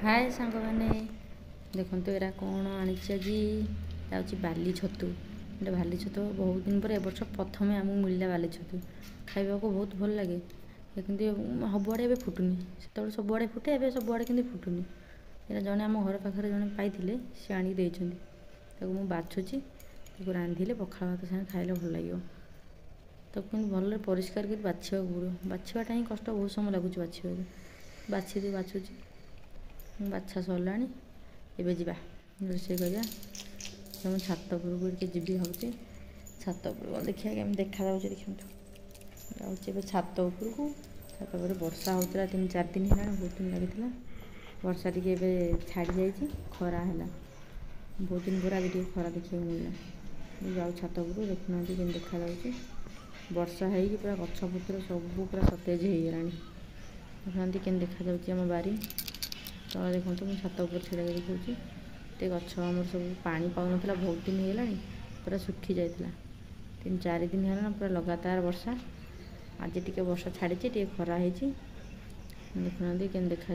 हाय सांग मैंने देखो एरा कौन आनी आज बाली छतु गोटे बाली छतु बहुत दिन पर वर्ष प्रथम आमको मिलला बाली छतु खाइबा को बहुत भल लगे कि सबुआड़े फुटुनी से सबुआड़े फुटे ए सबुआड़े कि फुटुनी यहाँ जड़े आम घर पाखे जड़े पाई सी आनी मुझे बाछुची रांधिले पखाड़ भात सागे खाइले भल लगे ताकि भल परिष्कार कर बाछा पड़ो बाछाटा ही कष्ट बहुत समय लगुच बाछी बाछुची बाछा सरला एवं जा रोषे कर छात उपरक जी भावी छात उपर देखिए केमी देखा देखते जाऊँगी छात उपरक छात पर वर्षा होता 3-4 दिन है बहुत दिन लगी वर्षा टी छाड़ी जा खरा है बहुत दिन पर आज खरा देखा मिलला जाऊ छात उपर देखुना केमी देखा वर्षा है पूरा गछपत्र सब पूरा सतेज हो गला देखुना केमी देखा आम बारी तो देखो मुझे छात उपर छिड़ा देखा ते गछ आम सब पानी पाऊन बहुत दिन होगा पूरा सुखी जाता 3-4 दिन है पूरा लगातार वर्षा आज टी वर्षा छाड़ी टे खरा है देखुना केमी देखा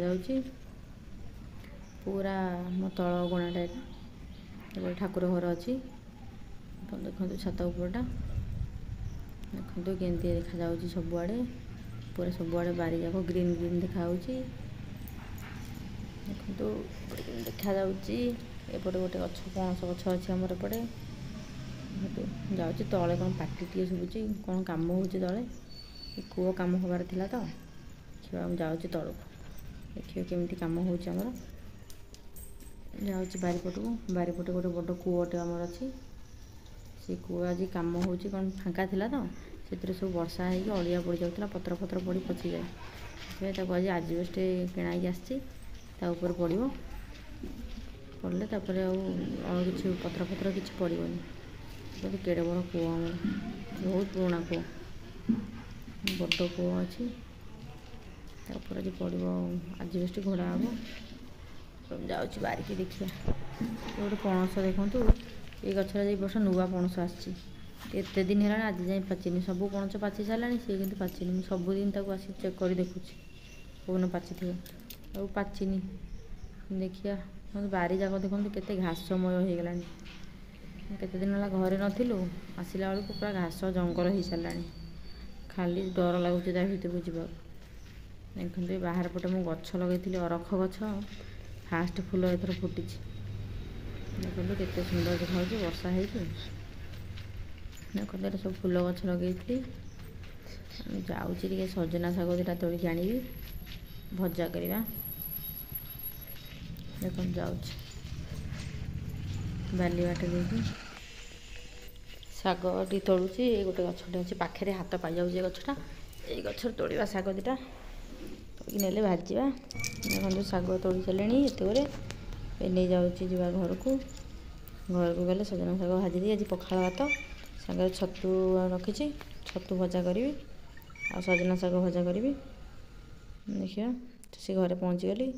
पूरा मो तल गुणाटा ये ठाकुर घर अच्छी देखो छात उपरटा देखो केमती देखा सबुआड़े पूरा सबुआड़े बारी जाक ग्रीन ग्रीन देखा देखो देखा एपटे गोटे गछ पणस गछ अच्छी आमर एपटे जाऊँगी तले कौन पाटी टे शुभुची कौन कम हो तले कूओ कम हबार थिला तो देखिए जाऊँगी तलक देखिए केमती कम होमर जाऊँगी बारीपटे गोटे बड़ कूओटे आमर अच्छी से कूआ आज कम हो कौन फाँका थिला तो से सब वर्षा हो अड़िया पड़ जाता पत्र पत्र पड़ पची जाए आज आजबेस्ट किणाई आसी ऊपर पड़ो पड़े कि पत्र पत्र किसी पड़ोनी केड़े बड़ कूओ आम बहुत पुराना कूओ बड़ कूओ अच्छी आज पड़ो आजबेस्ट घोड़ा हम जाऊँगी बारिकी देखिए गोटे पणस देखूँ ये गचर वर्ष नुआ पणस आत दिन है आज जाए पाचिनी सब पणस पाची सारे सी कि पाचिनी सबुदिन आसी चेक कर देखुची कौन पाची थी और पाचिनी देखिया मतलब बारी जाक देखो केते घासमय हो गला केते दिन है घरे नथिलु आसला बेलू पूरा घास जंगल हो सारा खाली डर लगुच भर को जा देखते बाहर पटे मुझे गछ लगे अरख गछ फास्ट फूल एथर फुटी देखो केते सुंदर देखा वर्षा है देखते सब फूल गछ लगे जाऊँगी सजना शाग दुटा तोड़िक आनी भजा करवा देखो जाऊँगी बाली बाट देखिए शाग तोड़ुची गोटे गछटे अच्छे पाखे हाथ पाई जाऊँगी गछटा ये गछ तोड़ा शाग दुटा ने भाजा देखो शाग तोड़ी सारे ये नहीं जाऊँगी जा घर को गले सजना शाग भाजी आज पखाड़ भात सागर छतु रखी छतु भजा करी आ सजना शाग भजा करी देखिए से घरे पहुँची गली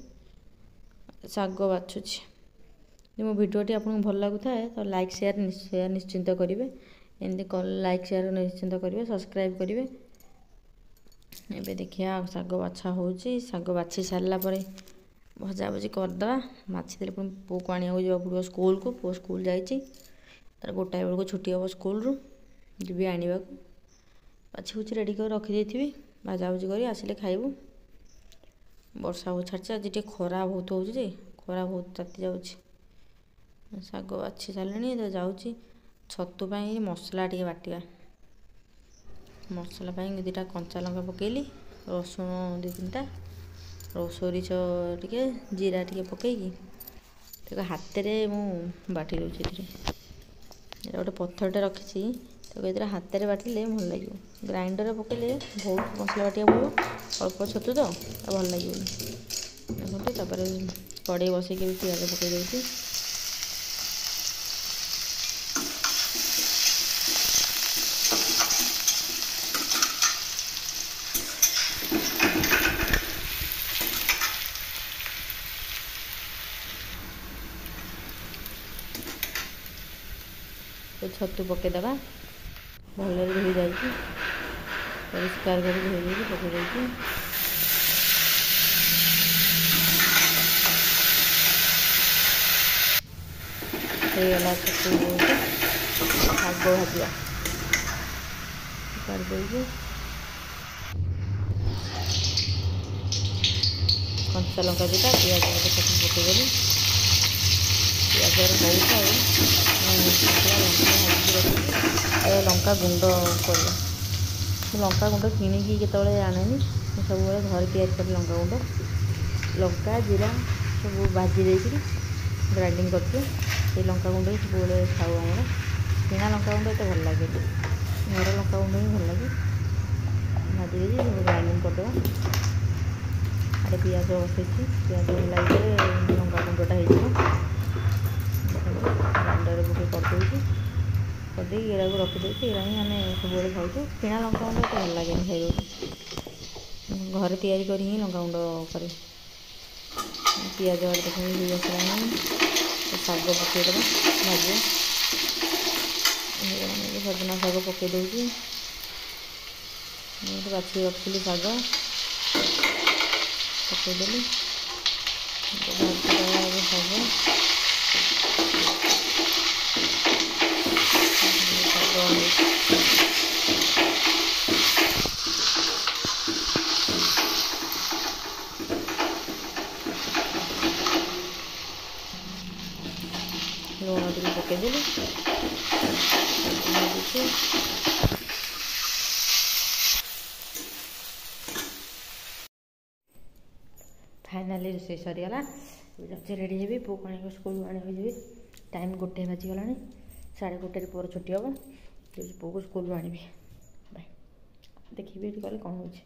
शाग बाछुची मो भिडियोटी आपको भल लगुता है तो लाइक शेयर निश्चिंत करेंगे एमती लाइक शेयर निश्चिंत करेंगे सब्सक्राइब करेंगे एबे देखिए शाग बाछा होची शाग बाछी सारापर भजा भुजी करदे बाछी दे पु को आने जा पड़ो स्कूल को पु स्कूल जाइए तार गोटाए बेलू छुट्टी हम स्कूल रू जी आने बाछी बुची रेडी कर रखी थी भाजा भुजी कर आसिले खाइबू वर्षा हो छाड़ी आज टे खरा बहुत हो खरा बहुत ताती जाऊँगी शाग बाछी सारे तो जाऊँगी छतु मसला टे बाटिया मसला दुटा कंचा लंका पकेली रसुण 2-3टा सोरिष टे जीरा टे पकईकी देखो हाथ में मु बाटी दूसरी गोटे पत्थरटे रखी तो हाथ में बाटिले भल लगे ग्राइंडर पकेले बहुत मसला बाटिया पड़ो अल्प छतु तो भल लगे देखते कड़े बसैक भी पियाज पकई दूसरी छतु पकईदे भल धोई जाए परिष्कार कर धोई पकई ହେଇଗଲା ଛତୁ ଶାଗ ଭାଜିବା କରିଦେଇକି କଞ୍ଚା ଲଙ୍କା ଦୁଇଟା ପିଆଜ ଗୋଟେ ଛତୁ ପକାଇଦେଲି। ପିଆଜର ବହୁତ ଆଉ ଲଙ୍କା ଗୁଣ୍ଡ କରିବା। ମୁଁ ଲଙ୍କା ଗୁଣ୍ଡ କିଣିକି କେତେବେଳେ ଆଣେନି, ମୁଁ ସବୁବେଳେ ଘରେ ତିଆରି କରେ ଲଙ୍କା ଗୁଣ୍ଡ। ଲଙ୍କା ଜିରା ସବୁ ଭାଜି ଦେଇକିରି ଗ୍ରାଇଣ୍ଡିଙ୍ଗ କରିଦିଏ। ସେଇ ଲଙ୍କା ଗୁଣ୍ଡ ହିଁ ସବୁବେଳେ ଖାଉ ଆମର। କିଣା ଲଙ୍କା ଗୁଣ୍ଡ ଏତେ ଭଲ ଲାଗେନି, ଘର ଲଙ୍କା ଗୁଣ୍ଡ ହିଁ ଭଲ ଲାଗେ। ଭାଜି ଦେଇକି ସବୁ ଗ୍ରାଇଣ୍ଡିଙ୍ଗ କରିଦେବା। ଆଡ଼େ ପିଆଜ ବସେଇଛି, ପିଆଜ ହେଲା ଭିତରେ ଲଙ୍କା ଗୁଣ୍ଡଟା ହେଇଯିବ। ଗ୍ରାଇଣ୍ଡରରେ ପକେଇ କରିଦେଉଛି, କରିଦେଇକି ଏଇଟାକୁ ରଖିଦେଉଛି। ଏଇଟା ହିଁ ଆମେ ସବୁବେଳେ ଖାଉଛୁ। କିଣା ଲଙ୍କା ଗୁଣ୍ଡ ଏତେ ଭଲ ଲାଗେନି ଖାଇବାକୁ, ଘରେ ତିଆରି କରି ହିଁ ଲଙ୍କା ଗୁଣ୍ଡ କରେ। ପିଆଜ ଆଡ଼େ ଦେଖି ହେଇ ଆସିଲାଣି, ଶାଗ ପକାଇଦେବା ଭାଜିବା। ସଜନା ଶାଗ ପକାଇ ଦେଉଛି। ଗୋଟେ ବାଛିକି ରଖିଥିଲି ଶାଗ ପକାଇଦେଲି। ଭାଜିଦେବା ଏବେ ଶାଗ। ଲୁଣ ଟିକେ ପକାଇଦେଲି। ଫାଇନାଲି ରୋଷେଇ ସରିଗଲା। ଯାଉଛି ରେଡ଼ି ହେବି, ପୁଅକୁ ଆଣିକି ସ୍କୁଲରୁ ଆଣିବାକୁ ଯିବି। ଟାଇମ୍ 1 ବାଜିଗଲାଣି, 1:30ରେ ପୁଅର ଛୁଟି ହେବ। ପୁଅକୁ ସ୍କୁଲରୁ ଆଣିବି। ବାଏ। ଦେଖିବି ଏଠି ଗଲେ କ'ଣ ହେଉଛି।